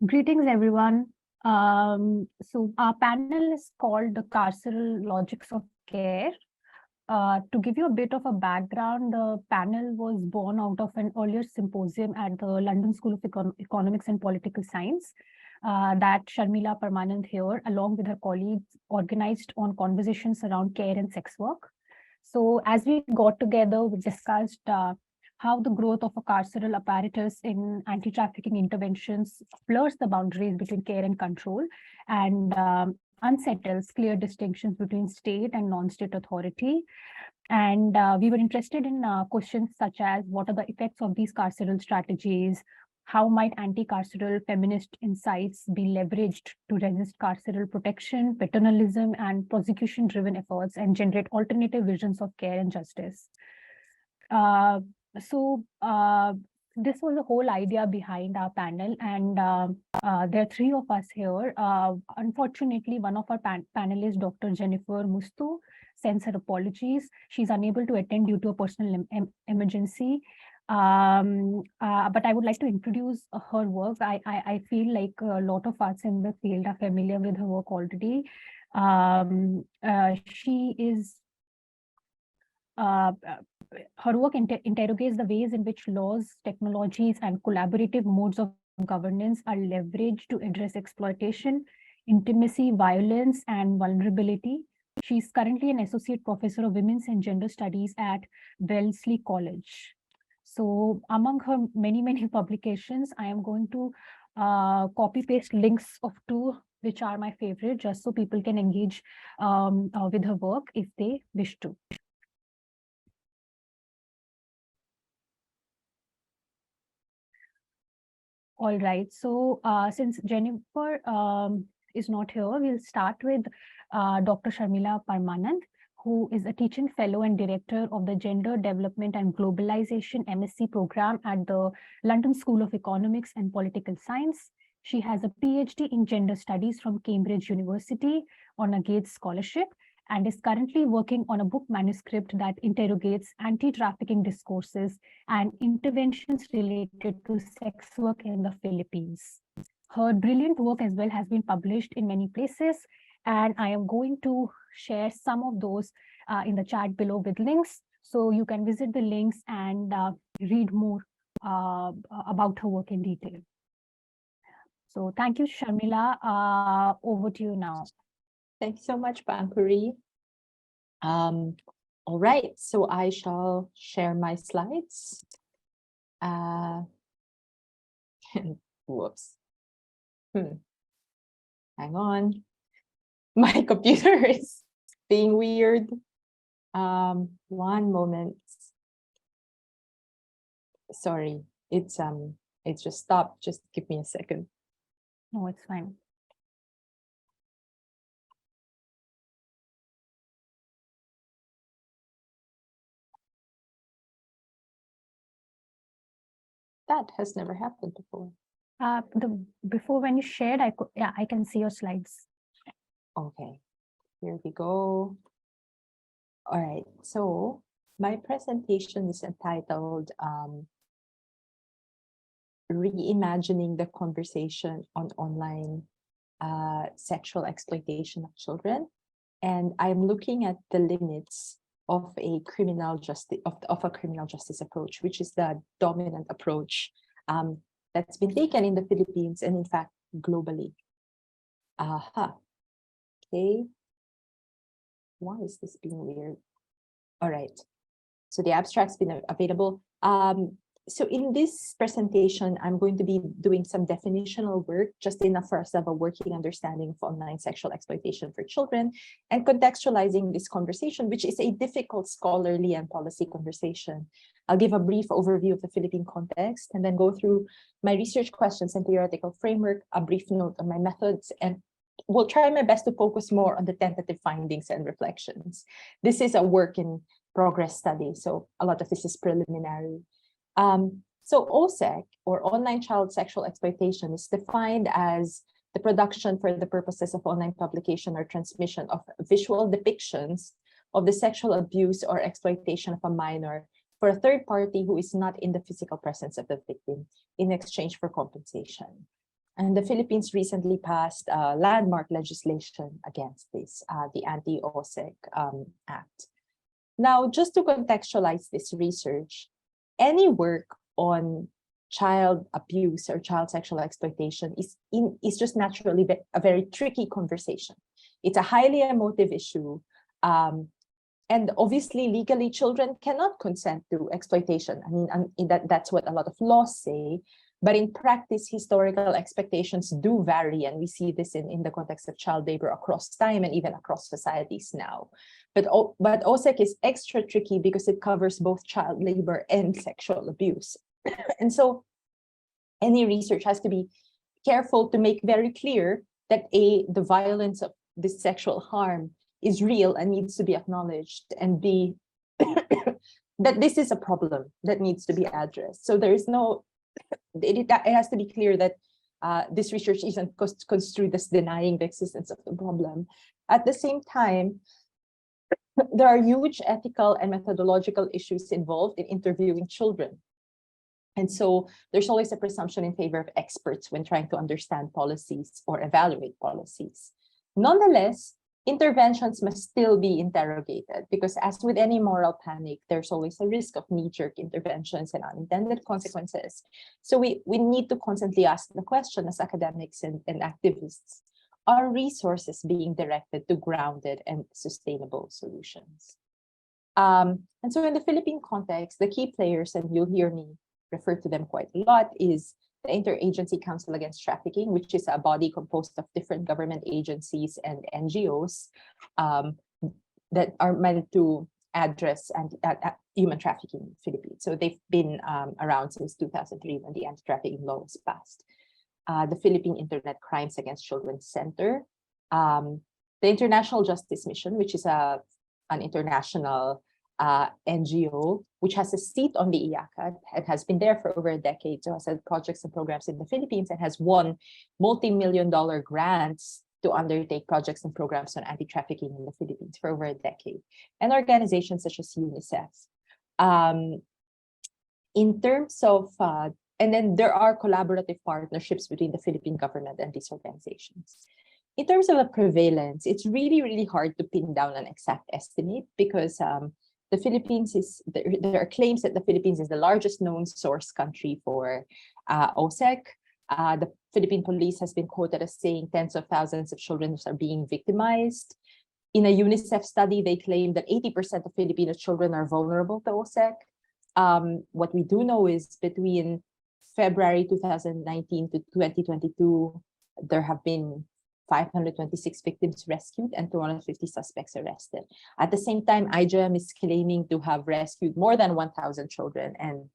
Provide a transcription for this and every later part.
Greetings, everyone. So our panel is called the Carceral Logics of Care. To give you a bit of a background, the panel was born out of an earlier symposium at the London School of Economics and Political Science that Sharmila Parmanand here, along with her colleagues, organized on conversations around care and sex work. So as we got together, we discussed how the growth of a carceral apparatus in anti-trafficking interventions blurs the boundaries between care and control and unsettles clear distinctions between state and non-state authority. And we were interested in questions such as what are the effects of these carceral strategies? How might anti-carceral feminist insights be leveraged to resist carceral protection, paternalism, and prosecution-driven efforts and generate alternative visions of care and justice? This was the whole idea behind our panel, and there are three of us here. Unfortunately, one of our panelists, Dr. Jennifer Musto, sends her apologies. She's unable to attend due to a personal emergency. But I would like to introduce her work. I feel like a lot of us in the field are familiar with her work already. Her work interrogates the ways in which laws, technologies, and collaborative modes of governance are leveraged to address exploitation, intimacy, violence, and vulnerability. She's currently an associate professor of women's and gender studies at Wellesley College. So among her many publications, I am going to copy paste links of two which are my favorite, just so people can engage with her work if they wish to. All right, so since Jennifer is not here, we'll start with Dr. Sharmila Parmanand, who is a teaching fellow and director of the Gender Development and Globalization MSc program at the London School of Economics and Political Science. She has a PhD in gender studies from Cambridge University on a Gates Scholarship, and is currently working on a book manuscript that interrogates anti-trafficking discourses and interventions related to sex work in the Philippines. Her brilliant work as well has been published in many places, and I am going to share some of those in the chat below with links, so you can visit the links and read more about her work in detail. So thank you, Sharmila. Over to you now. Thank you so much, Pankhuri. All right, so I shall share my slides. Whoops. Hang on. My computer is being weird. One moment. Sorry, it just stopped. Just give me a second. No, it's fine. That has never happened before. Before when you shared, I can see your slides. Okay, here we go. All right, so my presentation is entitled Reimagining the Conversation on Online Sexual Exploitation of Children. And I'm looking at the limits of a criminal justice approach, which is the dominant approach that's been taken in the Philippines and in fact globally. Okay. Why is this being weird? All right. So the abstract's been available. So in this presentation, I'm going to be doing some definitional work, just enough for us to have a working understanding of online sexual exploitation for children, and contextualizing this conversation, which is a difficult scholarly and policy conversation. I'll give a brief overview of the Philippine context, and then go through my research questions and theoretical framework, a brief note on my methods, and we'll try my best to focus more on the tentative findings and reflections. This is a work in progress study, so a lot of this is preliminary. So OSEC, or online child sexual exploitation, is defined as the production for the purposes of online publication or transmission of visual depictions of the sexual abuse or exploitation of a minor for a third party who is not in the physical presence of the victim in exchange for compensation. And the Philippines recently passed landmark legislation against this, the Anti-OSEC Act. Now, just to contextualize this research, any work on child abuse or child sexual exploitation is just naturally a very tricky conversation. It's a highly emotive issue. And obviously, legally, children cannot consent to exploitation. I mean, that's what a lot of laws say. But in practice, historical expectations do vary, and we see this in the context of child labor across time and even across societies now. But OSEC is extra tricky because it covers both child labor and sexual abuse. And so any research has to be careful to make very clear that A, the violence of this sexual harm is real and needs to be acknowledged, and B, that this is a problem that needs to be addressed. So there is no, it has to be clear that this research isn't construed as denying the existence of the problem. At the same time, there are huge ethical and methodological issues involved in interviewing children. And so there's always a presumption in favor of experts when trying to understand policies or evaluate policies. Nonetheless, interventions must still be interrogated, because as with any moral panic, there's always a risk of knee-jerk interventions and unintended consequences. So we need to constantly ask the question as academics and activists, are resources being directed to grounded and sustainable solutions? And so in the Philippine context, the key players, and you'll hear me refer to them quite a lot, is the Interagency Council Against Trafficking, which is a body composed of different government agencies and NGOs that are meant to address human trafficking in the Philippines. So they've been around since 2003 when the anti-trafficking law was passed. The Philippine Internet Crimes Against Children Center, the International Justice Mission, which is an international NGO, which has a seat on the IACA and has been there for over a decade. So has had projects and programs in the Philippines and has won multi-million-dollar grants to undertake projects and programs on anti-trafficking in the Philippines for over a decade. And organizations such as UNICEF. In terms of, and then there are collaborative partnerships between the Philippine government and these organizations. In terms of the prevalence, it's really, really hard to pin down an exact estimate, because the Philippines is, there are claims that the Philippines is the largest known source country for OSEC. The Philippine police has been quoted as saying tens of thousands of children are being victimized. In a UNICEF study, they claim that 80% of Filipino children are vulnerable to OSEC. What we do know is between February 2019 to 2022, there have been 526 victims rescued and 250 suspects arrested. At the same time, IJM is claiming to have rescued more than 1,000 children, and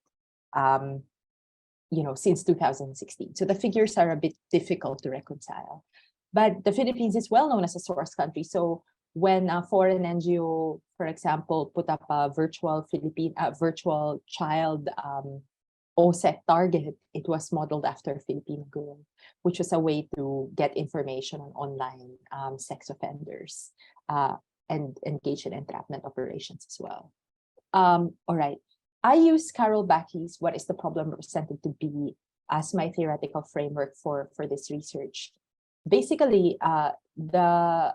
since 2016. So the figures are a bit difficult to reconcile. But the Philippines is well known as a source country. So when a foreign NGO, for example, put up a virtual child OSEC target, it was modeled after a Filipino girl, which was a way to get information on online sex offenders and engage in entrapment operations as well. All right, I use Carol Backey's "What is the Problem Represented to Be" as my theoretical framework for this research. Basically, the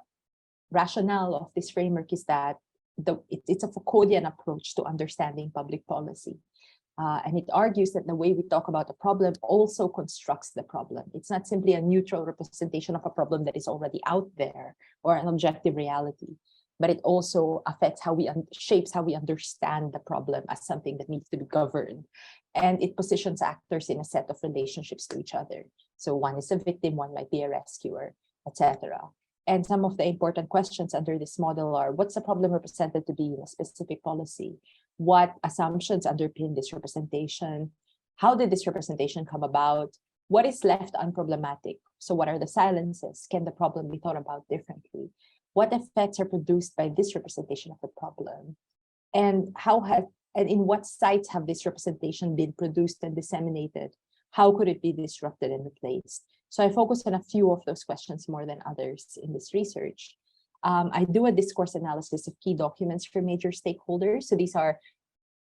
rationale of this framework is that it's a Foucauldian approach to understanding public policy. And it argues that the way we talk about the problem also constructs the problem. It's not simply a neutral representation of a problem that is already out there or an objective reality, but it also affects how shapes how we understand the problem as something that needs to be governed. And it positions actors in a set of relationships to each other. So one is a victim, one might be a rescuer, etc. And some of the important questions under this model are: what's the problem represented to be in a specific policy? What assumptions underpin this representation? How did this representation come about? What is left unproblematic? So what are the silences? Can the problem be thought about differently? What effects are produced by this representation of the problem? And in what sites have this representation been produced and disseminated? How could it be disrupted and replaced? So I focus on a few of those questions more than others in this research. I do a discourse analysis of key documents for major stakeholders. So these are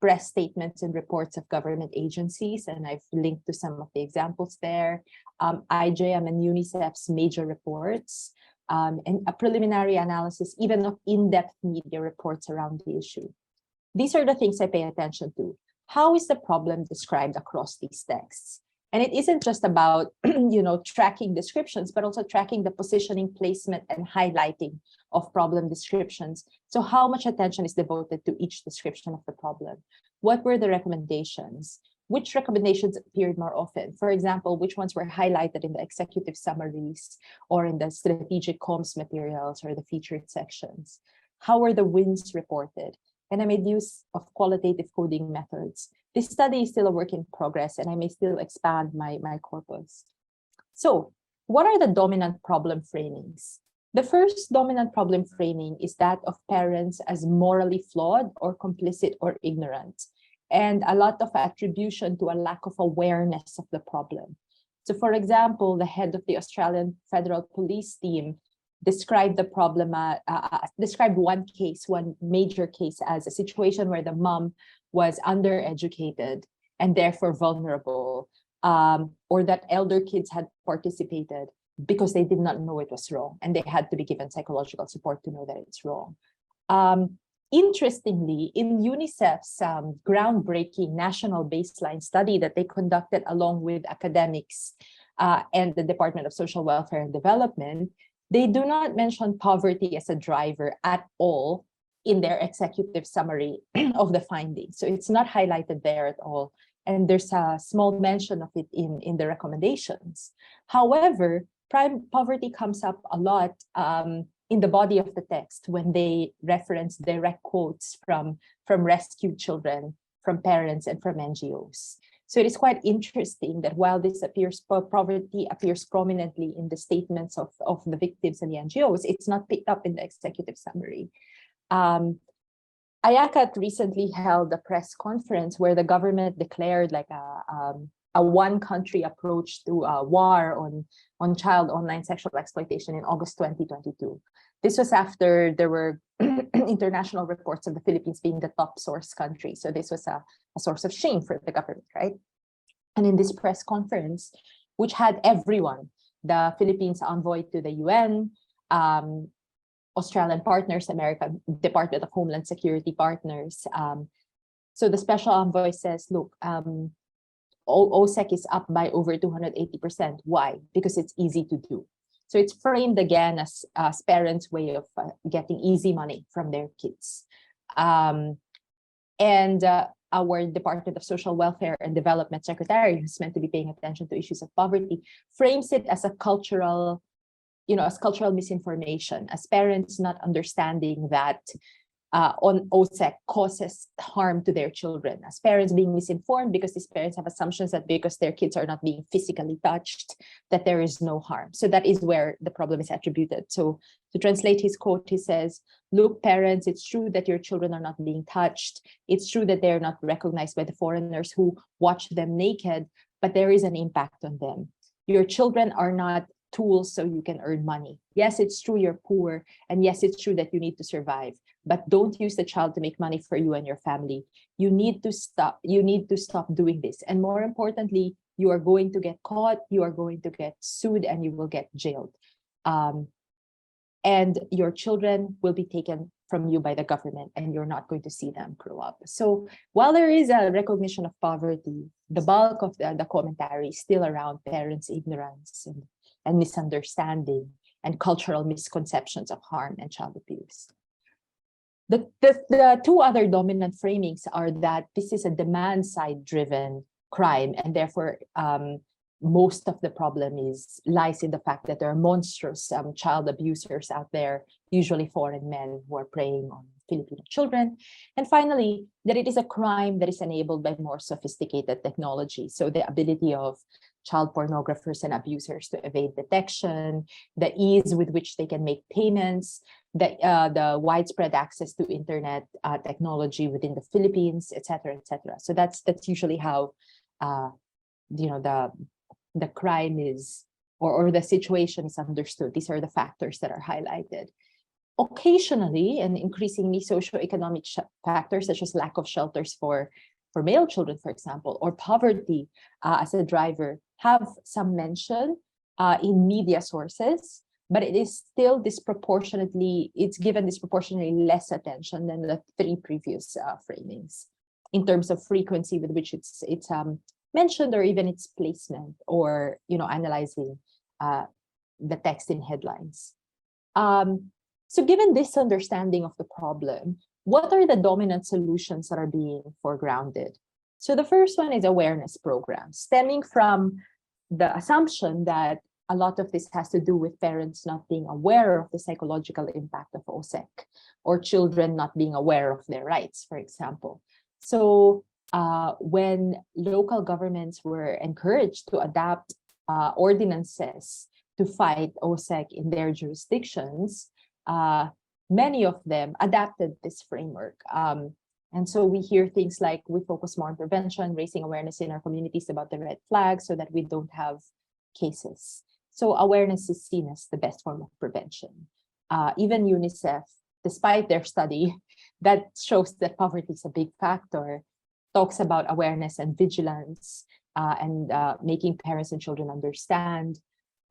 press statements and reports of government agencies, and I've linked to some of the examples there, IJM and UNICEF's major reports, and a preliminary analysis even of in-depth media reports around the issue. These are the things I pay attention to. How is the problem described across these texts? And it isn't just about tracking descriptions, but also tracking the positioning, placement, and highlighting of problem descriptions. So how much attention is devoted to each description of the problem? What were the recommendations? Which recommendations appeared more often? For example, which ones were highlighted in the executive summaries or in the strategic comms materials or the featured sections? How were the wins reported? And I made use of qualitative coding methods. This study is still a work in progress, and I may still expand my corpus. So, what are the dominant problem framings? The first dominant problem framing is that of parents as morally flawed or complicit or ignorant, and a lot of attribution to a lack of awareness of the problem. So, for example, the head of the Australian Federal Police team described the problem, described one major case as a situation where the mom was undereducated and therefore vulnerable, or that elder kids had participated because they did not know it was wrong and they had to be given psychological support to know that it's wrong. Interestingly, in UNICEF's groundbreaking national baseline study that they conducted along with academics and the Department of Social Welfare and Development, they do not mention poverty as a driver at all in their executive summary of the findings. So it's not highlighted there at all. And there's a small mention of it in the recommendations. However, prime poverty comes up a lot in the body of the text when they reference direct quotes from rescued children, from parents, and from NGOs. So it is quite interesting that while poverty appears prominently in the statements of the victims and the NGOs, it's not picked up in the executive summary. IACAT recently held a press conference where the government declared like a one-country approach to war on child online sexual exploitation in August 2022. This was after there were international reports of the Philippines being the top source country. So this was a source of shame for the government, right? And in this press conference, which had everyone, the Philippines envoy to the UN, Australian partners, American Department of Homeland Security partners. So the special envoy says, look, OSEC is up by over 280%. Why? Because it's easy to do. So it's framed again as parents' way of getting easy money from their kids. Our Department of Social Welfare and Development Secretary, who's meant to be paying attention to issues of poverty, frames it as a cultural, as cultural misinformation, as parents not understanding that on OSEC causes harm to their children, as parents being misinformed because these parents have assumptions that because their kids are not being physically touched, that there is no harm. So that is where the problem is attributed. So to translate his quote, he says, look, parents, it's true that your children are not being touched. It's true that they're not recognized by the foreigners who watch them naked, but there is an impact on them. Your children are not tools so you can earn money. Yes, it's true you're poor, and yes, it's true that you need to survive, but don't use the child to make money for you and your family. You need to stop doing this. And more importantly, you are going to get caught, you are going to get sued, and you will get jailed. And your children will be taken from you by the government, and you're not going to see them grow up. So while there is a recognition of poverty, the bulk of the commentary is still around parents' ignorance and misunderstanding and cultural misconceptions of harm and child abuse. The two other dominant framings are that this is a demand-side driven crime, and therefore most of the problem lies in the fact that there are monstrous child abusers out there, usually foreign men who are preying on Filipino children. And finally, that it is a crime that is enabled by more sophisticated technology. So the ability of child pornographers and abusers to evade detection, the ease with which they can make payments, the widespread access to internet technology within the Philippines, et cetera, et cetera. So that's usually how the crime is, or the situation is understood. These are the factors that are highlighted. occasionally and increasingly socioeconomic factors such as lack of shelters for male children, for example, or poverty as a driver have some mention in media sources, but it is still it's given disproportionately less attention than the three previous framings in terms of frequency with which it's mentioned, or even its placement, or analyzing the text in headlines. So given this understanding of the problem, what are the dominant solutions that are being foregrounded? So the first one is awareness programs, stemming from the assumption that a lot of this has to do with parents not being aware of the psychological impact of OSEC, or children not being aware of their rights, for example. So when local governments were encouraged to adopt ordinances to fight OSEC in their jurisdictions, many of them adapted this framework. And so we hear things like, we focus more on prevention, raising awareness in our communities about the red flags so that we don't have cases. So awareness is seen as the best form of prevention. Even UNICEF, despite their study that shows that poverty is a big factor, talks about awareness and vigilance and making parents and children understand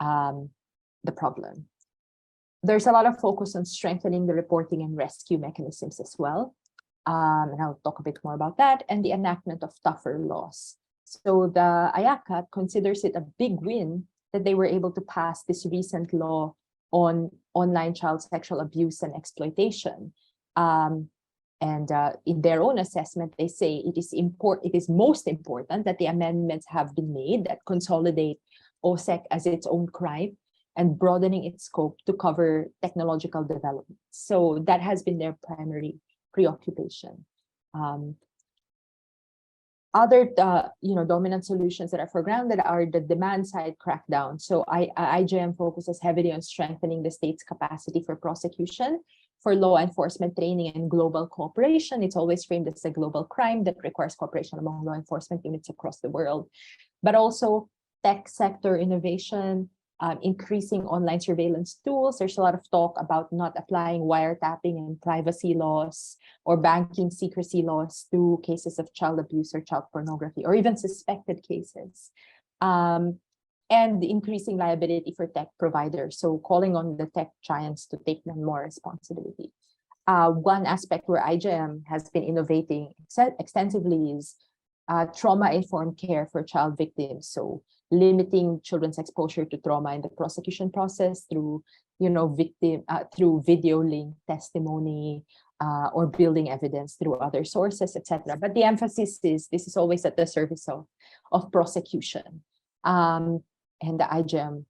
the problem. There's a lot of focus on strengthening the reporting and rescue mechanisms as well. And I'll talk a bit more about that, and the enactment of tougher laws. So the IACAT considers it a big win that they were able to pass this recent law on online child sexual abuse and exploitation. And in their own assessment, they say it is most important that the amendments have been made that consolidate OSEC as its own crime and broadening its scope to cover technological development. So that has been their primary preoccupation. Other dominant solutions that are foregrounded are the demand side crackdown. So IJM focuses heavily on strengthening the state's capacity for prosecution, for law enforcement training and global cooperation. It's always framed as a global crime that requires cooperation among law enforcement units across the world, but also tech sector innovation, increasing online surveillance tools. There's a lot of talk about not applying wiretapping and privacy laws or banking secrecy laws to cases of child abuse or child pornography, or even suspected cases. And increasing liability for tech providers. So calling on the tech giants to take more responsibility. One aspect where IJM has been innovating extensively is trauma-informed care for child victims. So limiting children's exposure to trauma in the prosecution process through, through video link testimony or building evidence through other sources, etc. But the emphasis is this is always at the service of prosecution. And the IJM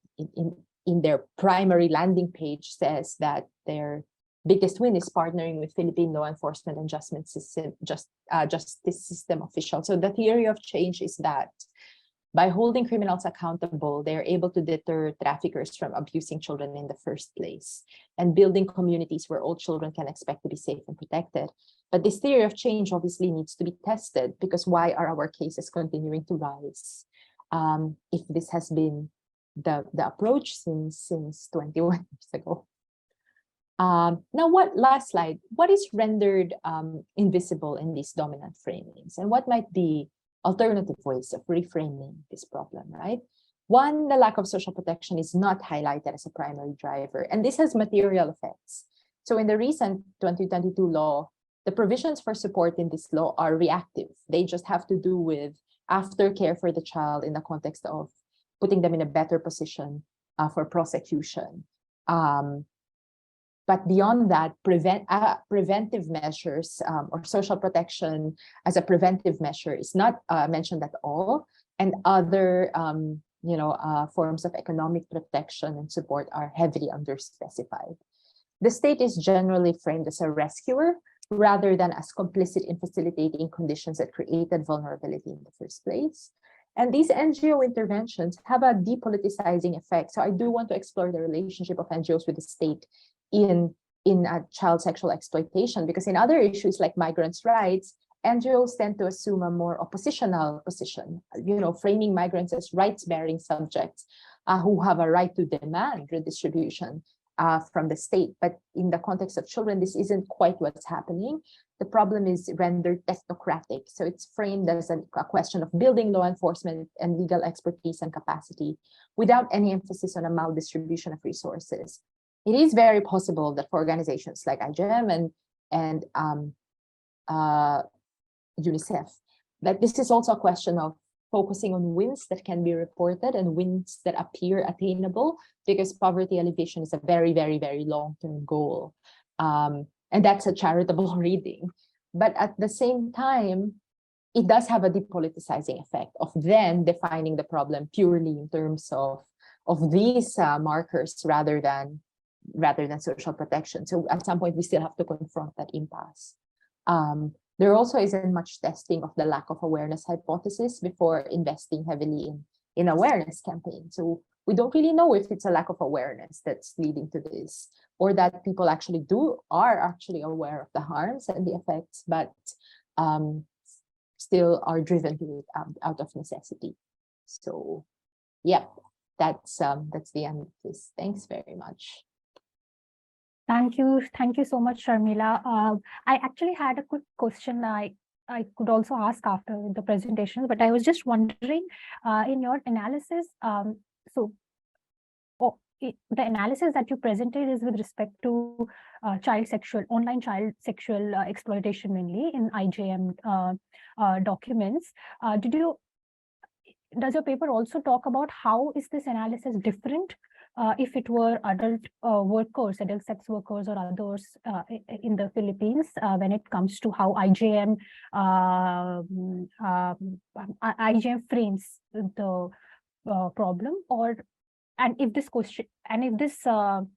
in their primary landing page says that their biggest win is partnering with Philippine law enforcement and justice system officials. So the theory of change is that by holding criminals accountable, they're able to deter traffickers from abusing children in the first place and building communities where all children can expect to be safe and protected. But this theory of change obviously needs to be tested, because why are our cases continuing to rise? If this has been the approach since 21 years ago. Now, last slide, what is rendered invisible in these dominant framings, and what might be alternative ways of reframing this problem, right? One, the lack of social protection is not highlighted as a primary driver, and this has material effects. So in the recent 2022 law, the provisions for support in this law are reactive. They just have to do with aftercare for the child in the context of putting them in a better position for prosecution. But beyond that, preventive measures or social protection as a preventive measure is not mentioned at all. And other forms of economic protection and support are heavily underspecified. The state is generally framed as a rescuer rather than as complicit in facilitating conditions that created vulnerability in the first place. And these NGO interventions have a depoliticizing effect. So I do want to explore the relationship of NGOs with the state in child sexual exploitation, because in other issues like migrants' rights, NGOs tend to assume a more oppositional position, framing migrants as rights-bearing subjects who have a right to demand redistribution. from the state. But in the context of children, this isn't quite what's happening. The problem is rendered technocratic. So it's framed as a question of building law enforcement and legal expertise and capacity without any emphasis on a maldistribution of resources. It is very possible that for organizations like IJM and UNICEF, that this is also a question of focusing on wins that can be reported and wins that appear attainable, because poverty alleviation is a very, very, very long-term goal. And that's a charitable reading. But at the same time, it does have a depoliticizing effect of then defining the problem purely in terms of these markers rather than social protection. So at some point, we still have to confront that impasse. There also isn't much testing of the lack of awareness hypothesis before investing heavily in awareness campaigns. So we don't really know if it's a lack of awareness that's leading to this, or that people are actually aware of the harms and the effects, but still are driven to it out of necessity. So, yeah, that's the end of this. Thanks very much. Thank you so much, Sharmila. I actually had a quick question I could also ask after the presentation, but I was just wondering, in your analysis, the analysis that you presented is with respect to online child sexual exploitation mainly in IJM documents. Does your paper also talk about how is this analysis different if it were adult workers, adult sex workers or others in the Philippines when it comes to how IJM frames the problem, and if this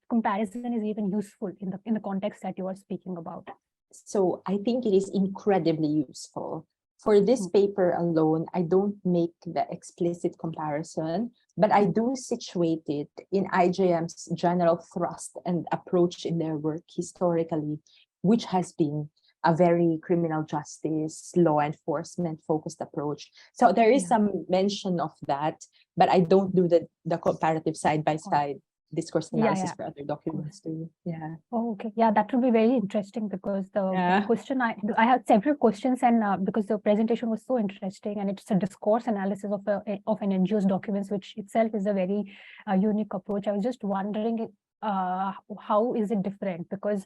comparison is even useful in the context that you are speaking about? So I think it is incredibly useful. For this paper alone, I don't make the explicit comparison, but I do situate it in IJM's general thrust and approach in their work historically, which has been a very criminal justice, law enforcement focused approach. So there is some mention of that, but I don't do the comparative side-by-side discourse analysis for other documents too. Yeah. Oh, okay. Yeah, that would be very interesting, because the question I had several questions, and because the presentation was so interesting, and it's a discourse analysis of an NGO's documents, which itself is a very unique approach. I was just wondering how is it different, because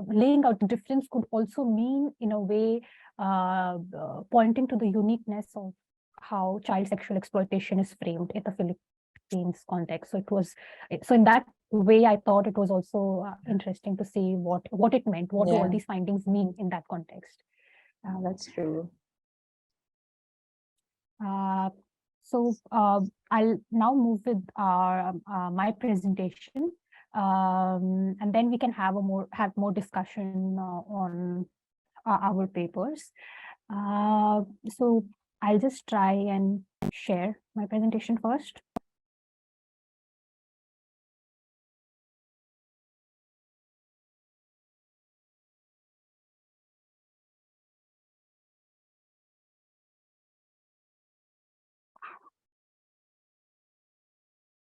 laying out the difference could also mean, in a way, pointing to the uniqueness of how child sexual exploitation is framed in the Philippines context. So in that way, I thought it was also interesting to see what it meant, what do all these findings mean in that context. That's true. So I'll now move with my presentation, and then we can have more discussion on our papers. So I'll just try and share my presentation first.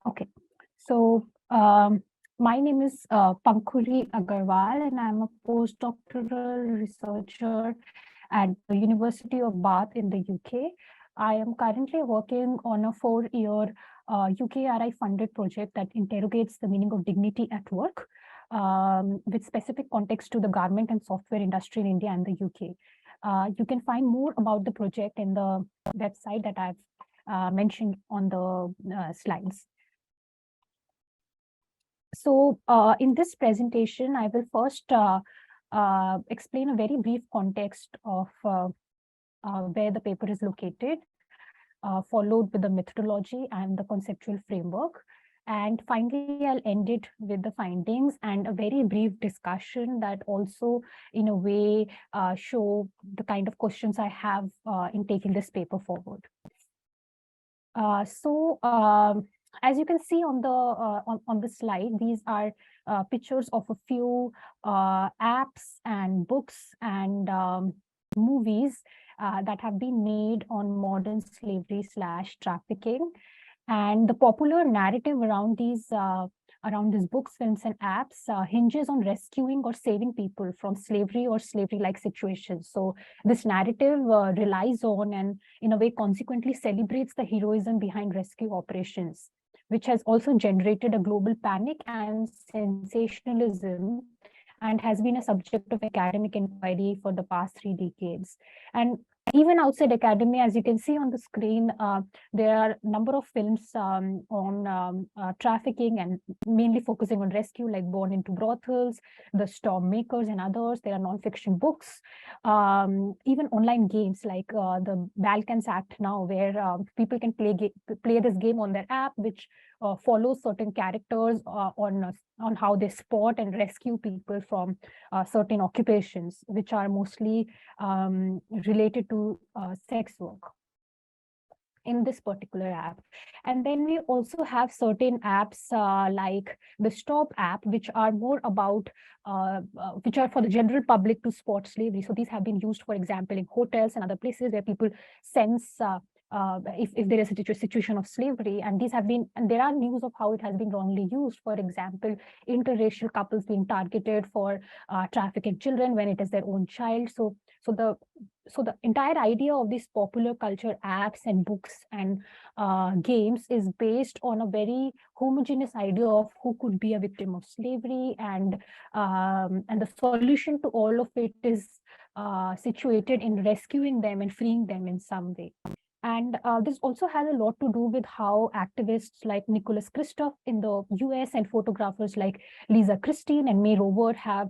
Okay, so my name is Pankhuri Agarwal, and I'm a postdoctoral researcher at the University of Bath in the UK. I am currently working on a 4-year UKRI funded project that interrogates the meaning of dignity at work, with specific context to the garment and software industry in India and the UK. You can find more about the project in the website that I've mentioned on the slides. So in this presentation, I will first explain a very brief context of where the paper is located, followed with the methodology and the conceptual framework. And finally, I'll end it with the findings and a very brief discussion that also, in a way, show the kind of questions I have in taking this paper forward. As you can see on the slide, these are pictures of a few apps and books and movies that have been made on modern slavery / trafficking. And the popular narrative around these books, films, and apps hinges on rescuing or saving people from slavery or slavery-like situations. So this narrative relies on and, in a way, consequently celebrates the heroism behind rescue operations, which has also generated a global panic and sensationalism, and has been a subject of academic inquiry for the past 3 decades. And even outside academia, as you can see on the screen, there are a number of films on trafficking, and mainly focusing on rescue, like Born into Brothels, The Storm Makers, and others. There are non-fiction books, even online games like the Balkans Act now, where people can play this game on their app, which follows certain characters on how they spot and rescue people from certain occupations, which are mostly related to sex work in this particular app. And then we also have certain apps like the Stop app, which are more about, which are for the general public to spot slavery. So these have been used, for example, in hotels and other places where people sense if there is a situation of slavery, and these have been, and there are news of how it has been wrongly used. For example, interracial couples being targeted for trafficking children when it is their own child. So the entire idea of these popular culture apps and books and games is based on a very homogeneous idea of who could be a victim of slavery, and the solution to all of it is situated in rescuing them and freeing them in some way. And this also has a lot to do with how activists like Nicholas Kristof in the US and photographers like Lisa Christine and May Rover have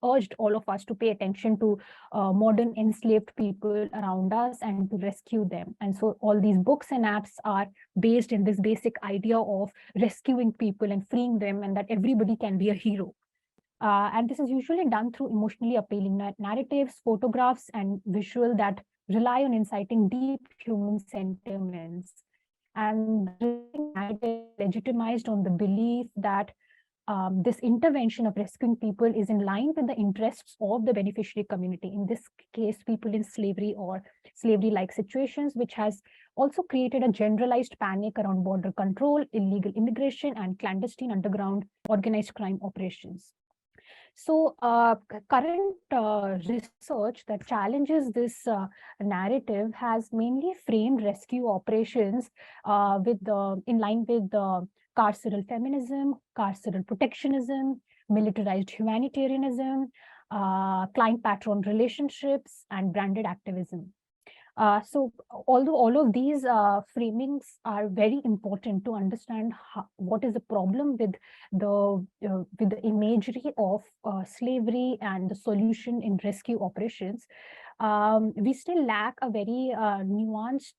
urged all of us to pay attention to modern enslaved people around us and to rescue them. And so all these books and apps are based in this basic idea of rescuing people and freeing them, and that everybody can be a hero. And this is usually done through emotionally appealing narratives, photographs, and visual that rely on inciting deep human sentiments. And the resulting narrative legitimized on the belief that this intervention of rescuing people is in line with the interests of the beneficiary community, in this case, people in slavery or slavery-like situations, which has also created a generalized panic around border control, illegal immigration, and clandestine underground organized crime operations. So current research that challenges this narrative has mainly framed rescue operations in line with the carceral feminism, carceral protectionism, militarized humanitarianism, client-patron relationships, and branded activism. So although all of these framings are very important to understand what is the problem with the imagery of slavery and the solution in rescue operations, we still lack a very nuanced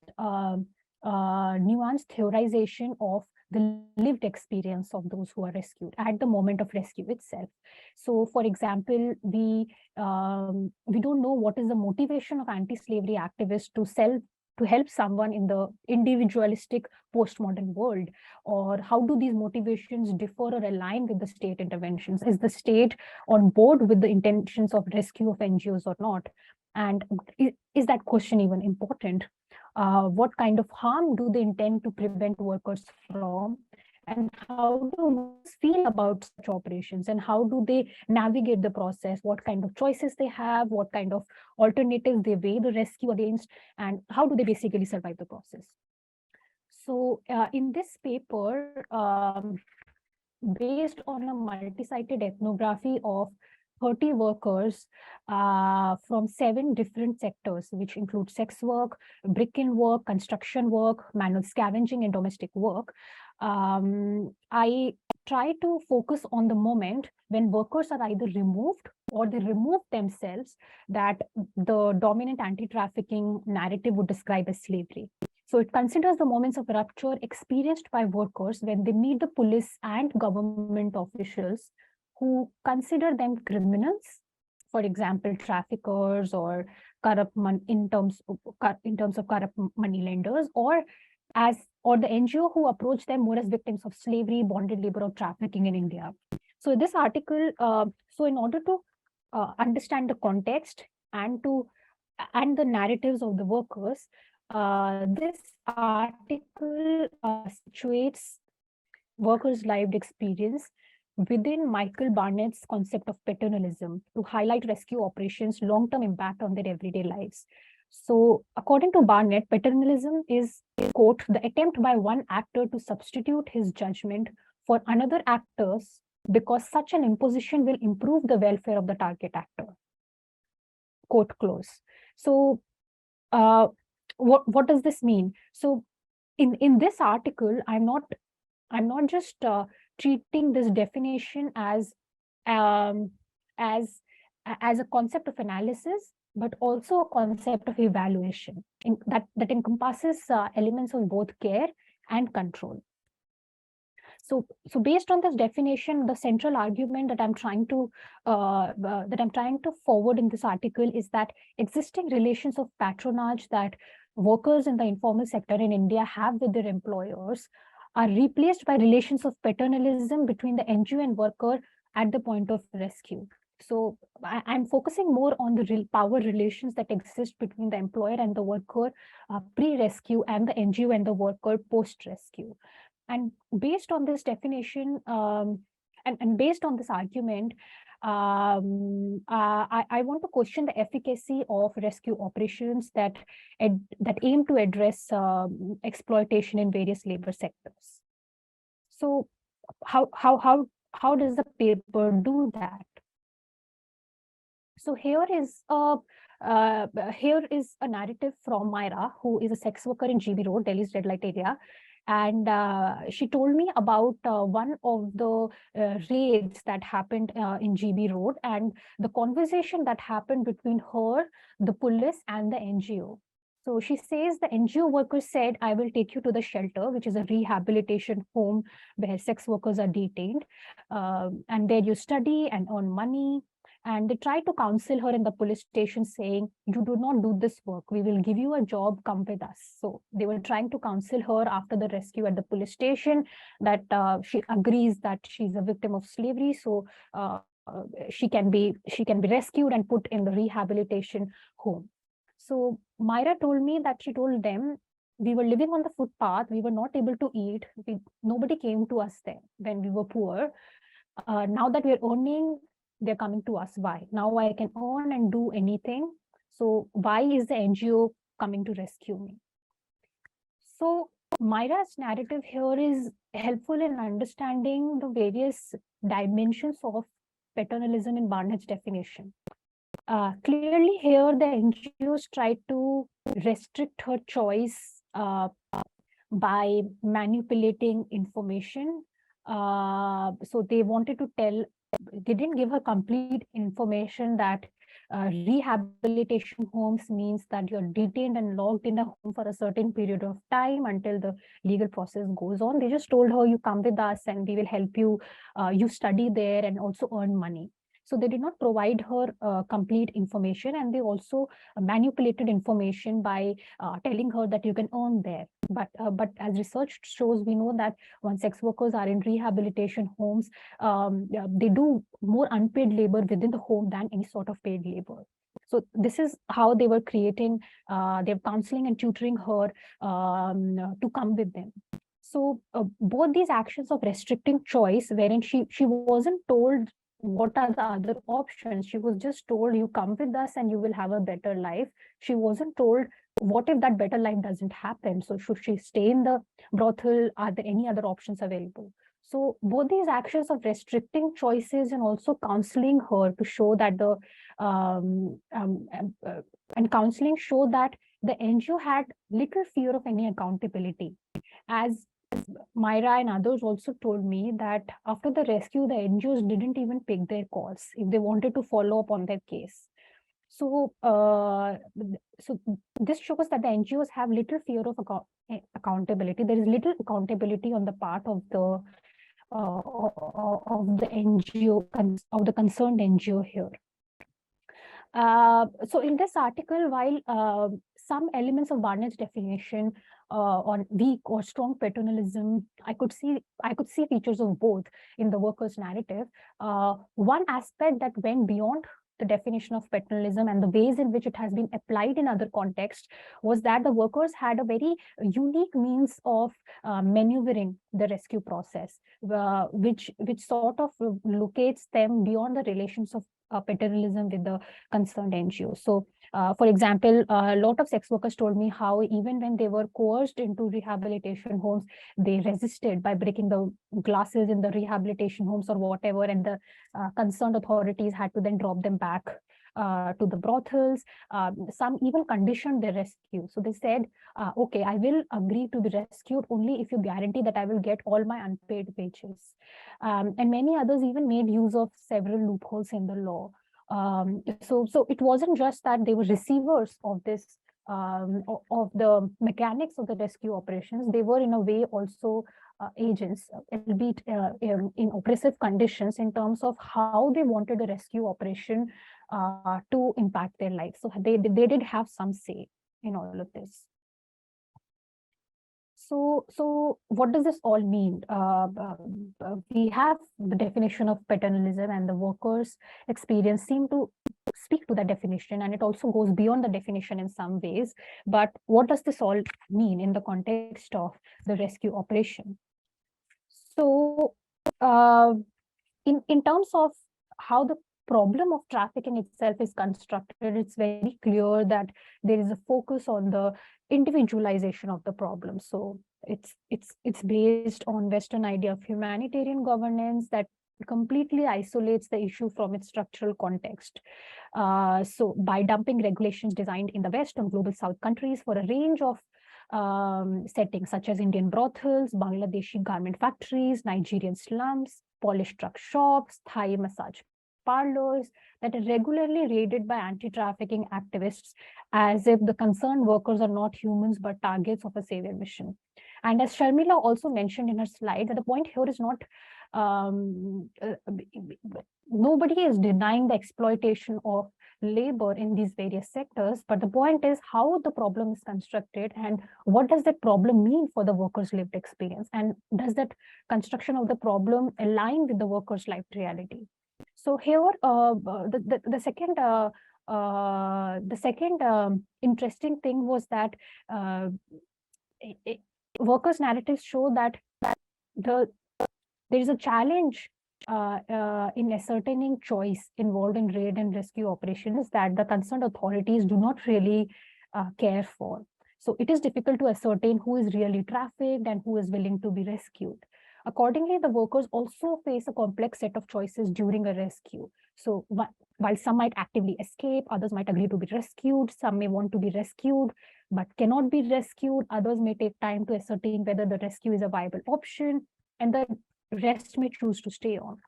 theorization of the lived experience of those who are rescued at the moment of rescue itself. So, for example, we don't know what is the motivation of anti-slavery activists to help someone in the individualistic postmodern world, or how do these motivations differ or align with the state interventions? Is the state on board with the intentions of rescue of NGOs or not? And is that question even important? What kind of harm do they intend to prevent workers from? And how do workers feel about such operations? And how do they navigate the process? What kind of choices they have? What kind of alternatives they weigh the rescue against? And how do they basically survive the process? So in this paper, based on a multi-sited ethnography of 30 workers from 7 different sectors, which include sex work, brick-in work, construction work, manual scavenging, and domestic work. I try to focus on the moment when workers are either removed or they remove themselves that the dominant anti-trafficking narrative would describe as slavery. So it considers the moments of rupture experienced by workers when they meet the police and government officials who consider them criminals, for example, traffickers or corrupt in terms of corrupt money lenders, or the NGO who approach them more as victims of slavery, bonded labor, or trafficking in India. So this article, so in order to understand the context and the narratives of the workers, this article situates workers' lived experience within Michael Barnett's concept of paternalism to highlight rescue operations' long-term impact on their everyday lives. So, according to Barnett, paternalism is, quote, the attempt by one actor to substitute his judgment for another actor's because such an imposition will improve the welfare of the target actor. Quote close. So, what does this mean? So, in this article, I'm not just treating this definition um, as as a concept of analysis, but also a concept of evaluation that encompasses elements of both care and control. So based on this definition, the central argument that I'm trying to forward in this article is that existing relations of patronage that workers in the informal sector in India have with their employers are replaced by relations of paternalism between the NGO and worker at the point of rescue. So I'm focusing more on the real power relations that exist between the employer and the worker pre-rescue and the NGO and the worker post-rescue. And based on this definition, and based on this argument, I want to question the efficacy of rescue operations that aim to address exploitation in various labor sectors. So, how does the paper do that? So here is a narrative from Myra, who is a sex worker in GB Road, Delhi's red light area. And she told me about one of the raids that happened in GB Road and the conversation that happened between her, the police, and the NGO. So she says the NGO worker said, I will take you to the shelter, which is a rehabilitation home where sex workers are detained. And there you study and earn money. And they tried to counsel her in the police station saying, you do not do this work. We will give you a job, come with us. So they were trying to counsel her after the rescue at the police station that she agrees that she's a victim of slavery. So she can be rescued and put in the rehabilitation home. So Myra told me that she told them, we were living on the footpath. We were not able to eat. Nobody came to us then when we were poor. Now that we're earning, they're coming to us. Why? Now I can earn and do anything. So why is the NGO coming to rescue me? So Myra's narrative here is helpful in understanding the various dimensions of paternalism in Barnett's definition. Clearly here, the NGOs tried to restrict her choice by manipulating information. So they wanted to they didn't give her complete information that rehabilitation homes means that you're detained and locked in a home for a certain period of time until the legal process goes on. They just told her, you come with us and we will help you. You study there and also earn money. So they did not provide her complete information, and they also manipulated information by telling her that you can earn there. But as research shows, we know that when sex workers are in rehabilitation homes, they do more unpaid labor within the home than any sort of paid labor. So this is how they were creating, they're counseling and tutoring her to come with them. So both these actions of restricting choice, wherein she wasn't told what are the other options. She was just told, you come with us and you will have a better life. She wasn't told, what if that better life doesn't happen? So should she stay in the brothel? Are there any other options available? So both these actions of restricting choices and also counseling her to show that and counseling show that the NGO had little fear of any accountability. As Myra and others also told me that after the rescue, the NGOs didn't even pick their calls if they wanted to follow up on their case. So, so this shows that the NGOs have little fear of accountability. There is little accountability on the part of the NGO, of the concerned NGO here. So in this article, while some elements of Barnett's definition on weak or strong paternalism, I could see features of both in the workers' narrative. One aspect that went beyond the definition of paternalism and the ways in which it has been applied in other contexts was that the workers had a very unique means of maneuvering the rescue process, which sort of locates them beyond the relations of paternalism with the concerned NGO. So, for example, a lot of sex workers told me how even when they were coerced into rehabilitation homes, they resisted by breaking the glasses in the rehabilitation homes or whatever, and the concerned authorities had to then drop them back to the brothels. Some even conditioned their rescue. So they said, okay, I will agree to be rescued only if you guarantee that I will get all my unpaid wages. And many others even made use of several loopholes in the law. So it wasn't just that they were receivers of this, of the mechanics of the rescue operations. They were in a way also agents, albeit in oppressive conditions, in terms of how they wanted a rescue operation to impact their life. So they did have some say in all of this. So what does this all mean? We have the definition of paternalism, and the workers' experience seem to speak to that definition, and it also goes beyond the definition in some ways. But what does this all mean in the context of the rescue operation? So in terms of how the problem of trafficking itself is constructed, it's very clear that there is a focus on the individualization of the problem. So it's based on Western idea of humanitarian governance that completely isolates the issue from its structural context. So by dumping regulations designed in the West on global South countries for a range of settings such as Indian brothels, Bangladeshi garment factories, Nigerian slums, polished truck shops, Thai massage parlors that are regularly raided by anti-trafficking activists, as if the concerned workers are not humans but targets of a savior mission. And as Sharmila also mentioned in her slide, that the point here is not nobody is denying the exploitation of labor in these various sectors, but the point is how the problem is constructed and what does that problem mean for the workers' lived experience, and does that construction of the problem align with the workers' lived reality. So here, the second interesting thing was that workers' narratives show that there is a challenge in ascertaining choice involved in raid and rescue operations that the concerned authorities do not really care for. So it is difficult to ascertain who is really trafficked and who is willing to be rescued. Accordingly, the workers also face a complex set of choices during a rescue. So while some might actively escape, others might agree to be rescued, some may want to be rescued but cannot be rescued, others may take time to ascertain whether the rescue is a viable option, and the rest may choose to stay on.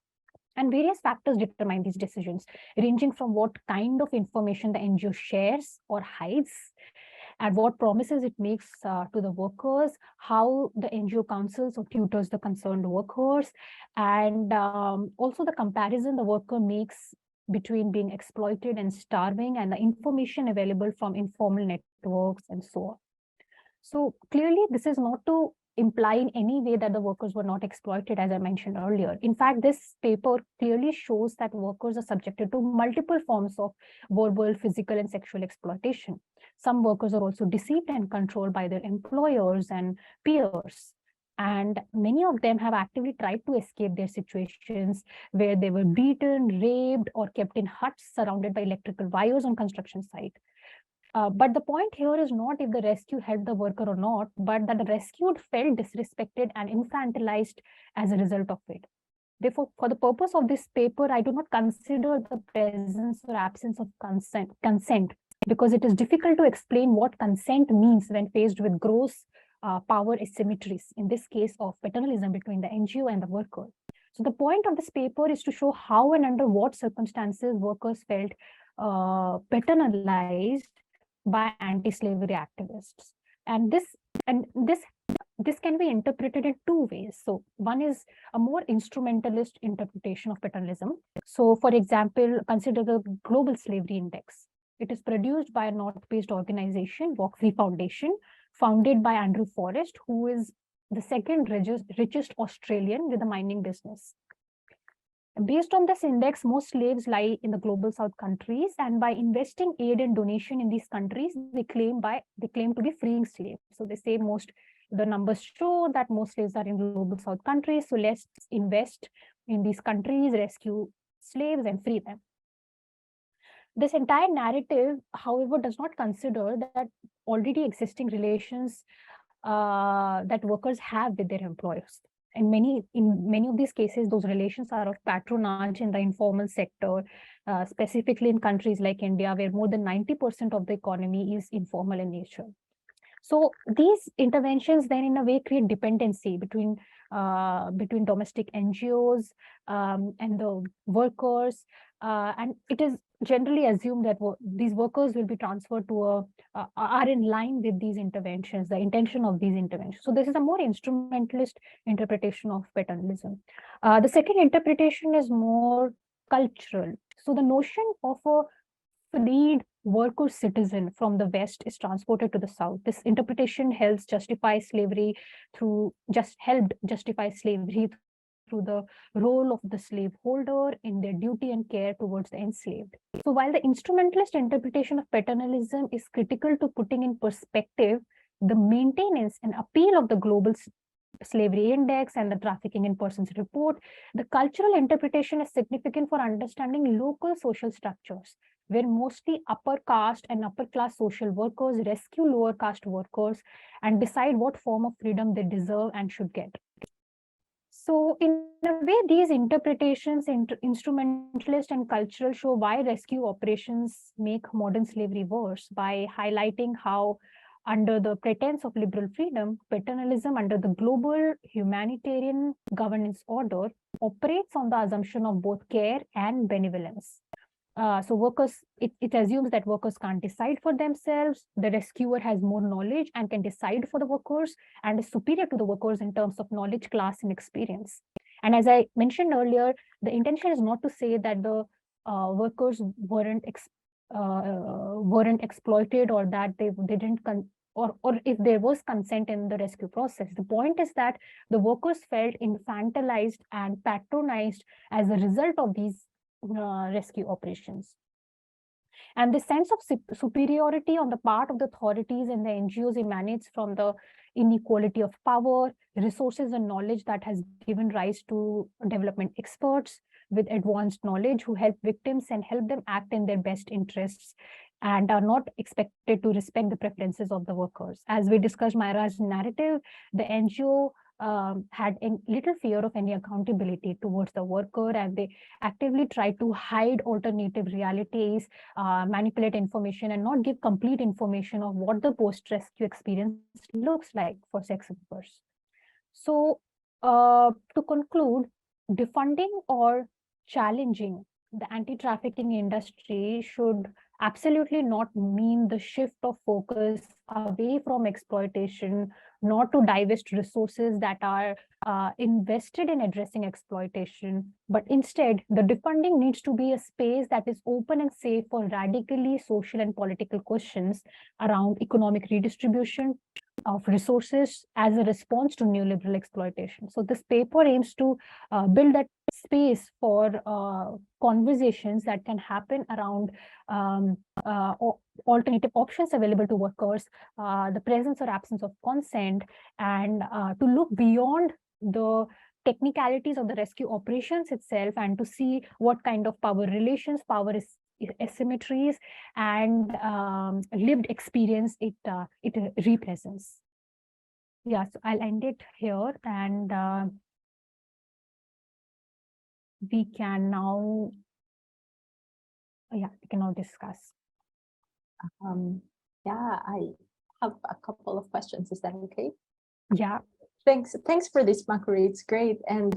And various factors determine these decisions, ranging from what kind of information the NGO shares or hides, and what promises it makes to the workers, how the NGO counsels or tutors the concerned workers, and also the comparison the worker makes between being exploited and starving, and the information available from informal networks and so on. So clearly, this is not to imply in any way that the workers were not exploited, as I mentioned earlier. In fact, this paper clearly shows that workers are subjected to multiple forms of verbal, physical, and sexual exploitation. Some workers are also deceived and controlled by their employers and peers. And many of them have actively tried to escape their situations where they were beaten, raped, or kept in huts surrounded by electrical wires on construction site. But the point here is not if the rescue helped the worker or not, but that the rescued felt disrespected and infantilized as a result of it. Therefore, for the purpose of this paper, I do not consider the presence or absence of consent, because it is difficult to explain what consent means when faced with gross power asymmetries, in this case of paternalism between the NGO and the worker. So the point of this paper is to show how and under what circumstances workers felt paternalized by anti-slavery activists. And this can be interpreted in two ways. So one is a more instrumentalist interpretation of paternalism. So for example, consider the Global Slavery Index. It is produced by a North-based organization, Walk Free Foundation, founded by Andrew Forrest, who is the second richest Australian with a mining business. Based on this index, most slaves lie in the global south countries, and by investing aid and donation in these countries, they claim to be freeing slaves. So they say the numbers show that most slaves are in global south countries. So let's invest in these countries, rescue slaves, and free them. This entire narrative, however, does not consider that already existing relations that workers have with their employers. In many of these cases, those relations are of patronage in the informal sector, specifically in countries like India, where more than 90% of the economy is informal in nature. So these interventions then in a way create dependency between domestic NGOs and the workers, and it is generally assumed that these workers will be transferred to are in line with these interventions, the intention of these interventions. So this is a more instrumentalist interpretation of paternalism. The second interpretation is more cultural. So the notion of a freed worker citizen from the West is transported to the South. This interpretation helped justify slavery through the role of the slaveholder in their duty and care towards the enslaved. So while the instrumentalist interpretation of paternalism is critical to putting in perspective the maintenance and appeal of the global slavery index and the trafficking in persons report, the cultural interpretation is significant for understanding local social structures, where mostly upper caste and upper class social workers rescue lower caste workers and decide what form of freedom they deserve and should get. So in a way, these interpretations, instrumentalist and cultural, show why rescue operations make modern slavery worse by highlighting how, under the pretense of liberal freedom, paternalism under the global humanitarian governance order operates on the assumption of both care and benevolence. So workers, it assumes that workers can't decide for themselves. The rescuer has more knowledge and can decide for the workers and is superior to the workers in terms of knowledge, class, and experience. And as I mentioned earlier, the intention is not to say that the workers weren't exploited, or that they didn't or if there was consent in the rescue process. The point is that the workers felt infantilized and patronized as a result of these rescue operations. And the sense of superiority on the part of the authorities and the NGOs emanates from the inequality of power, resources, and knowledge that has given rise to development experts with advanced knowledge who help victims and help them act in their best interests, and are not expected to respect the preferences of the workers. As we discussed Myra's narrative, the NGO had a little fear of any accountability towards the worker, and they actively tried to hide alternative realities, manipulate information, and not give complete information of what the post-rescue experience looks like for sex workers. So to conclude, defunding or challenging the anti-trafficking industry should absolutely not mean the shift of focus away from exploitation, not to divest resources that are invested in addressing exploitation, but instead the defunding needs to be a space that is open and safe for radically social and political questions around economic redistribution of resources as a response to neoliberal exploitation. So this paper aims to build that space for conversations that can happen around alternative options available to workers, the presence or absence of consent, and to look beyond the technicalities of the rescue operations itself, and to see what kind of power relations, power asymmetries, and lived experience it represents. Yeah, so I'll end it here, and we can now discuss. Yeah, I have a couple of questions. Is that okay? Yeah. Thanks for this, Pankhuri. It's great, and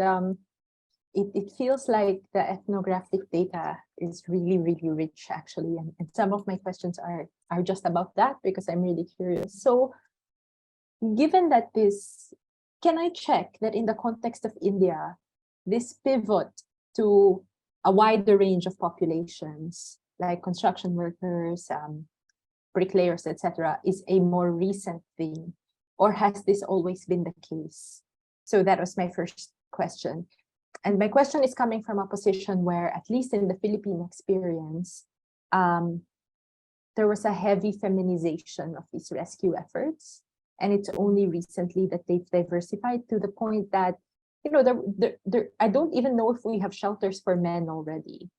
it feels like the ethnographic data is really, really rich, actually. And some of my questions are just about that, because I'm really curious. So, given that can I check that in the context of India, this pivot to a wider range of populations, like construction workers, bricklayers, etc., is a more recent thing, or has this always been the case? So that was my first question. And my question is coming from a position where, at least in the Philippine experience, there was a heavy feminization of these rescue efforts. And it's only recently that they've diversified to the point that, you know, I don't even know if we have shelters for men already.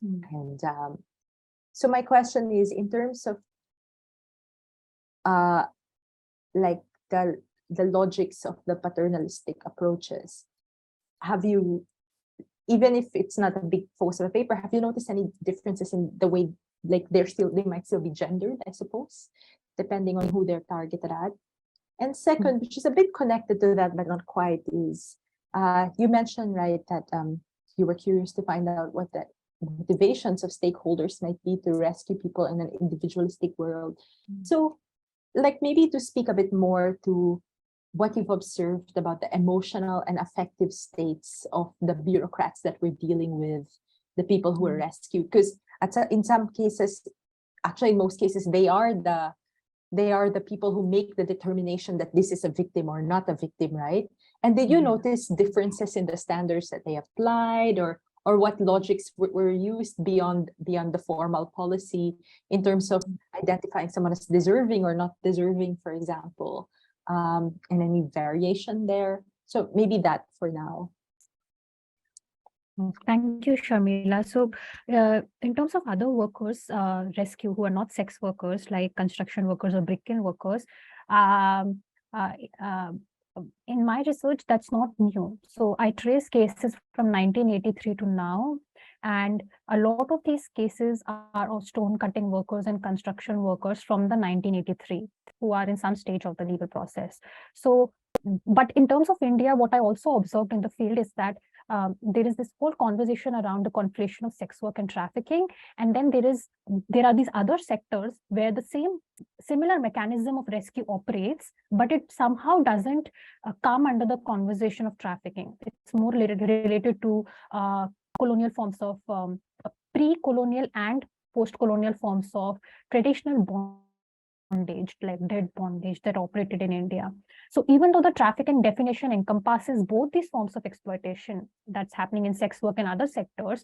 And so my question is, in terms of like the logics of the paternalistic approaches, have you, even if it's not a big focus of a paper, have you noticed any differences in the way, like they might still be gendered, I suppose, depending on who they're targeted at? And second, which is a bit connected to that, but not quite, is you mentioned, right, that you were curious to find out what the motivations of stakeholders might be to rescue people in an individualistic world. So, like, maybe to speak a bit more to what you've observed about the emotional and affective states of the bureaucrats that we're dealing with, the people who are rescued, because in some cases, actually in most cases, they are the people who make the determination that this is a victim or not a victim, right? And did you notice differences in the standards that they applied, or what logics were used beyond the formal policy in terms of identifying someone as deserving or not deserving, for example, and any variation there? So maybe that for now. Thank you, Sharmila. So in terms of other workers, rescue who are not sex workers, like construction workers or brick-kiln workers, in my research, that's not new. So I trace cases from 1983 to now, and a lot of these cases are of stone cutting workers and construction workers from the 1983 who are in some stage of the legal process. So, but in terms of India, what I also observed in the field is that there is this whole conversation around the conflation of sex work and trafficking, and then there are these other sectors where the similar mechanism of rescue operates, but it somehow doesn't come under the conversation of trafficking. It's more related to colonial forms of pre-colonial and post-colonial forms of traditional bondage, like dead bondage that operated in India. So even though the trafficking definition encompasses both these forms of exploitation that's happening in sex work and other sectors,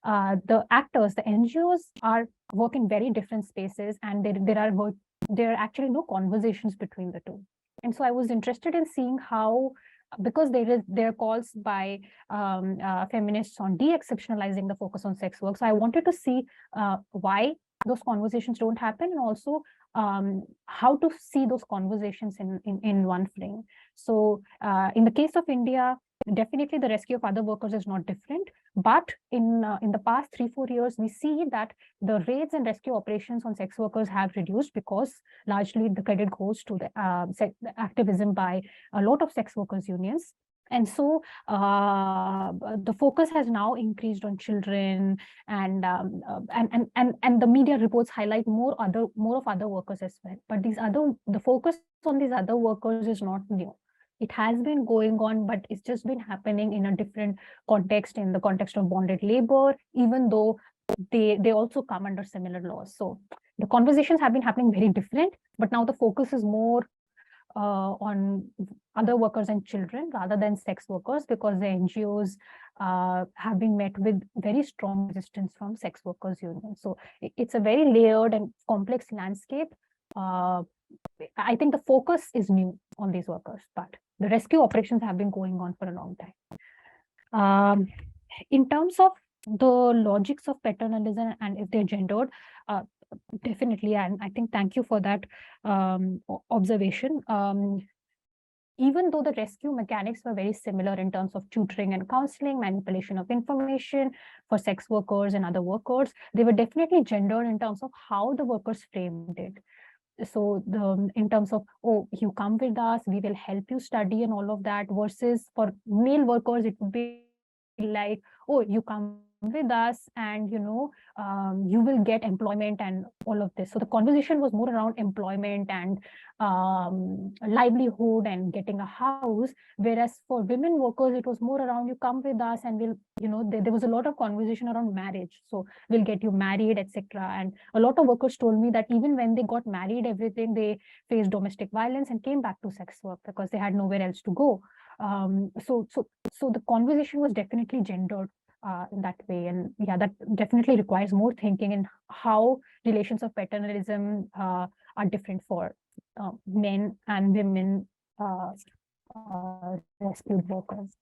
the actors, the NGOs are work in very different spaces, and there are actually no conversations between the two. And so I was interested in seeing how, because there are calls by feminists on de-exceptionalizing the focus on sex work. So I wanted to see why those conversations don't happen, and also how to see those conversations in one frame. So in the case of India, definitely the rescue of other workers is not different, but in the past 3-4 years, we see that the raids and rescue operations on sex workers have reduced, because largely the credit goes to the activism by a lot of sex workers unions. And so the focus has now increased on children, and the media reports highlight more of other workers as well. But the focus on these other workers is not new. It has been going on, but it's just been happening in a different context, in the context of bonded labor, even though they also come under similar laws. So the conversations have been happening very different, but now the focus is more on other workers and children rather than sex workers, because the NGOs have been met with very strong resistance from sex workers unions. So it's a very layered and complex landscape. I think the focus is new on these workers, but the rescue operations have been going on for a long time. In terms of the logics of paternalism and if they're gendered, definitely, and I think thank you for that observation. Even though the rescue mechanics were very similar in terms of tutoring and counseling, manipulation of information for sex workers and other workers, they were definitely gendered in terms of how the workers framed it. So in terms of, oh, you come with us, we will help you study and all of that, versus for male workers, it would be like, oh, you come with us and you will get employment and all of this. So the conversation was more around employment and livelihood and getting a house, whereas for women workers it was more around, you come with us and we'll there was a lot of conversation around marriage, so we'll get you married, etc. And a lot of workers told me that even when they got married, everything, they faced domestic violence and came back to sex work because they had nowhere else to go. So the conversation was definitely gendered in that way, and yeah, that definitely requires more thinking in how relations of paternalism are different for men and women rescued workers.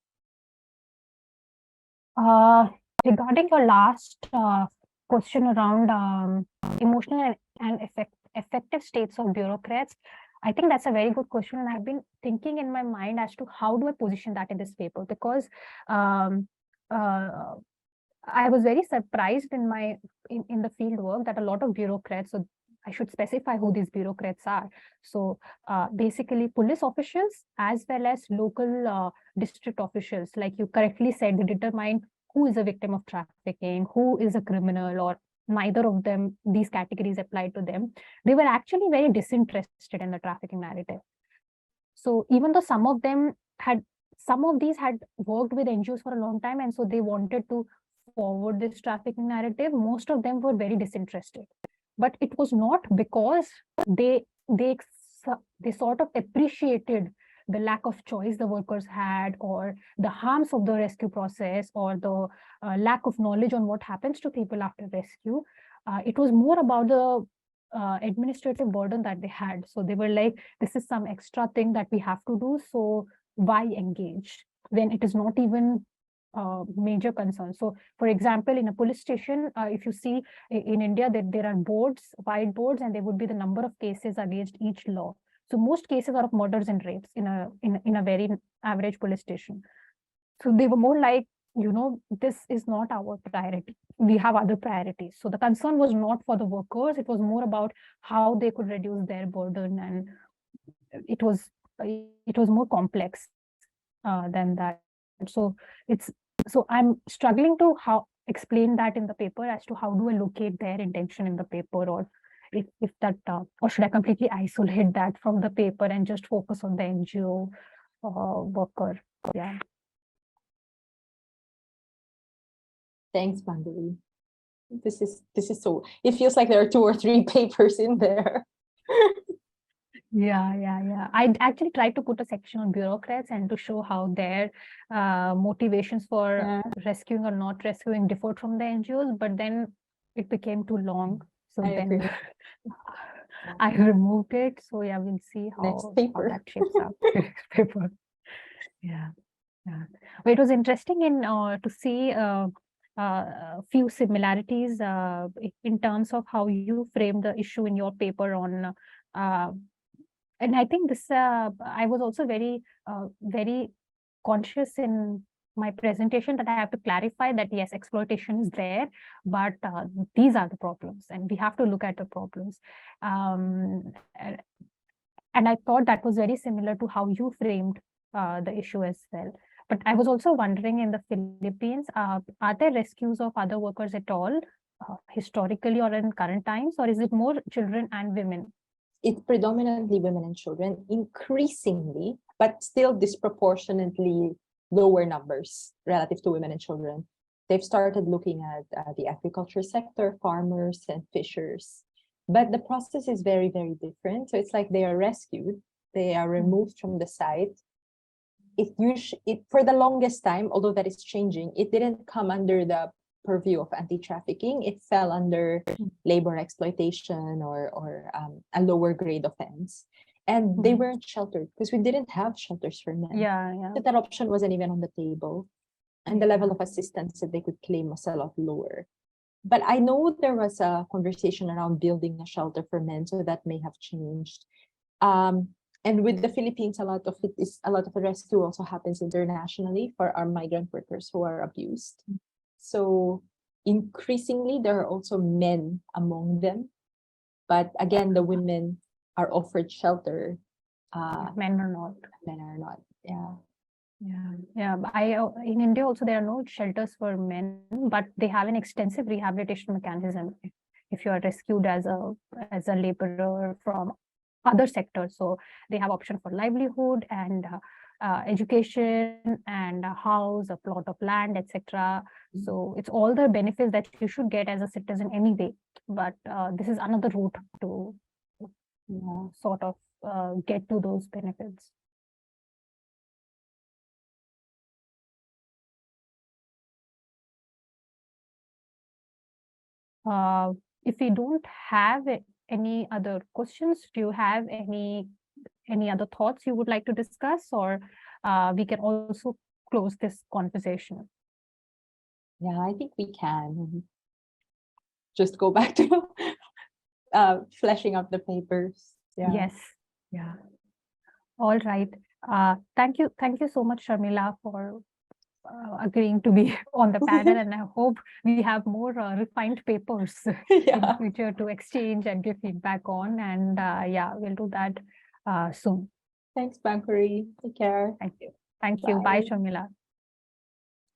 Regarding your last question around emotional and effective states of bureaucrats, I think that's a very good question, and I've been thinking in my mind as to how do I position that in this paper, because um, uh, I was very surprised in my in the field work that a lot of bureaucrats, so I should specify who these bureaucrats are. So basically police officials as well as local district officials, like you correctly said, they determine who is a victim of trafficking, who is a criminal, or neither of them, these categories apply to them. They were actually very disinterested in the trafficking narrative. So even though some of these had worked with NGOs for a long time, and so they wanted to forward this trafficking narrative, most of them were very disinterested. But it was not because they they sort of appreciated the lack of choice the workers had, or the harms of the rescue process, or the lack of knowledge on what happens to people after rescue. It was more about the administrative burden that they had. So they were like, this is some extra thing that we have to do, so why engage when it is not even major concern? So for example, in a police station, if you see in India, that there are boards, white boards, and there would be the number of cases against each law. So most cases are of murders and rapes in a very average police station. So they were more like, this is not our priority. We have other priorities. So the concern was not for the workers. It was more about how they could reduce their burden. And it was more complex than that. So I'm struggling to how explain that in the paper as to how do I locate their intention in the paper, or if that, or should I completely isolate that from the paper and just focus on the NGO worker? Yeah. Thanks, Pankhuri. This is so, it feels like there are 2 or 3 papers in there. Yeah. I actually tried to put a section on bureaucrats and to show how their motivations for rescuing or not rescuing differed from the NGOs, but then it became too long. So I then agree. I removed it. So yeah, we'll see Next how paper. that shapes up. Next paper. Yeah. But it was interesting to see few similarities in terms of how you frame the issue in your paper on and I think this I was also very conscious in my presentation that I have to clarify that yes, exploitation is there, but these are the problems and we have to look at the problems. And I thought that was very similar to how you framed the issue as well. But I was also wondering, in the Philippines, are there rescues of other workers at all, historically or in current times, or is it more children and women? It's predominantly women and children, increasingly, but still disproportionately lower numbers relative to women and children. They've started looking at the agriculture sector, farmers and fishers. But the process is very, very different. So it's like they are rescued, they are removed from the site. It for the longest time, although that is changing, it didn't come under the purview of anti-trafficking. It fell under labor exploitation or a lower grade offense. And they weren't sheltered because we didn't have shelters for men. Yeah. So that option wasn't even on the table. And the level of assistance that they could claim was a lot lower. But I know there was a conversation around building a shelter for men, so that may have changed. And with the Philippines, a lot of the rescue also happens internationally for our migrant workers who are abused. So increasingly, there are also men among them. But again, the women are offered shelter. Men are not. Men are not. Yeah. Yeah. In India also there are no shelters for men, but they have an extensive rehabilitation mechanism if you are rescued as a laborer from other sectors. So they have option for livelihood and education and a house, a plot of land, etc. So it's all the benefits that you should get as a citizen anyway. But this is another route to sort of get to those benefits. if we don't have any other questions, do you have any other thoughts you would like to discuss, or we can also close this conversation? Yeah, I think we can just go back to fleshing out the papers. Yeah. Yes. Yeah. All right. Thank you so much, Sharmila, for agreeing to be on the panel, and I hope we have more refined papers in future to exchange and give feedback on. And yeah, we'll do that soon. Thanks, Pankhuri. Take care. Thank you. Thank you. Bye, Sharmila.